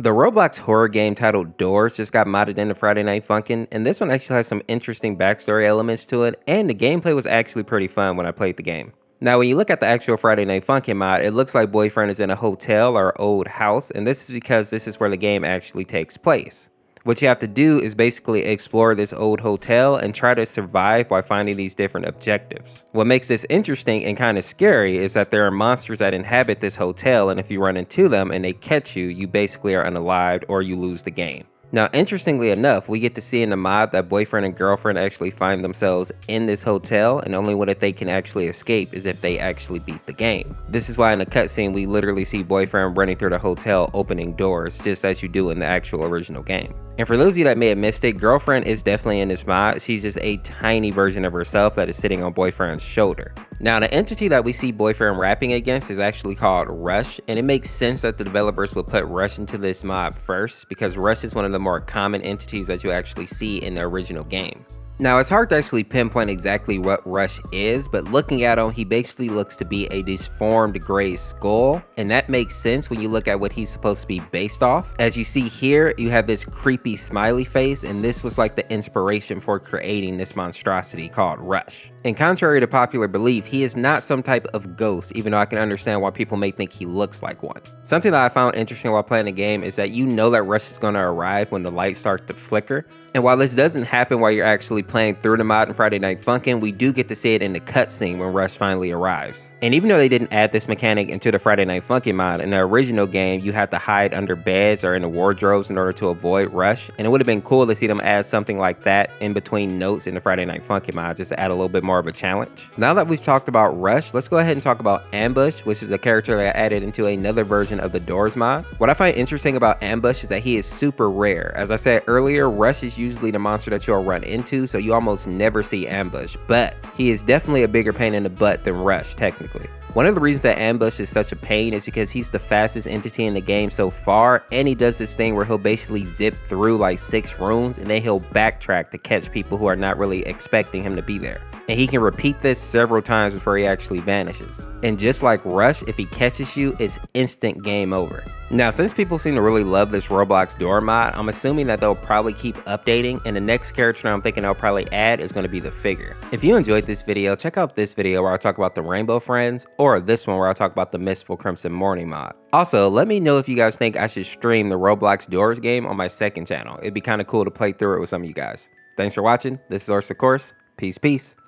The Roblox horror game titled Doors just got modded into Friday Night Funkin', and this one actually has some interesting backstory elements to it, and the gameplay was actually pretty fun when I played the game. Now, when you look at the actual Friday Night Funkin' mod, it looks like Boyfriend is in a hotel or old house, and this is because this is where the game actually takes place. What you have to do is basically explore this old hotel and try to survive while finding these different objectives. What makes this interesting and kind of scary is that there are monsters that inhabit this hotel, and if you run into them and they catch you, you basically are unalived or you lose the game. Now, interestingly enough, we get to see in the mod that boyfriend and girlfriend actually find themselves in this hotel, and only way that they can actually escape is if they actually beat the game. This is why in the cutscene we literally see boyfriend running through the hotel opening doors, just as you do in the actual original game. And for those of you that may have missed it, girlfriend is definitely in this mod. She's just a tiny version of herself that is sitting on boyfriend's shoulder. Now, the entity that we see boyfriend rapping against is actually called Rush, and it makes sense that the developers would put Rush into this mod first, because Rush is one of the more common entities that you actually see in the original game. Now, it's hard to actually pinpoint exactly what Rush is, but looking at him, he basically looks to be a deformed gray skull, and that makes sense when you look at what he's supposed to be based off. As you see here, you have this creepy smiley face, and this was like the inspiration for creating this monstrosity called Rush. And contrary to popular belief, he is not some type of ghost, even though I can understand why people may think he looks like one. Something that I found interesting while playing the game is that you know that Rush is going to arrive when the lights start to flicker. And while this doesn't happen while you're actually playing through the mod in Friday Night Funkin', we do get to see it in the cutscene when Rush finally arrives. And even though they didn't add this mechanic into the Friday Night Funkin' mod, in the original game, you had to hide under beds or in the wardrobes in order to avoid Rush. And it would have been cool to see them add something like that in between notes in the Friday Night Funkin' mod, just to add a little bit more of a challenge. Now that we've talked about Rush, let's go ahead and talk about Ambush, which is a character that I added into another version of the Doors mod. What I find interesting about Ambush is that he is super rare. As I said earlier, Rush is usually the monster that you'll run into, so you almost never see Ambush, but he is definitely a bigger pain in the butt than Rush, technically. One of the reasons that Ambush is such a pain is because he's the fastest entity in the game so far, and he does this thing where he'll basically zip through like 6 rooms and then he'll backtrack to catch people who are not really expecting him to be there. And he can repeat this several times before he actually vanishes. And just like Rush, if he catches you, it's instant game over. Now, since people seem to really love this Roblox Door mod, I'm assuming that they'll probably keep updating, and the next character I'm thinking they'll probably add is going to be the figure. If you enjoyed this video, check out this video where I talk about the Rainbow Friends, or this one where I talk about the Mistful Crimson Morning mod. Also, let me know if you guys think I should stream the Roblox Doors game on my second channel. It'd be kind of cool to play through it with some of you guys. Thanks for watching. This is Orseofkorse. Peace, peace.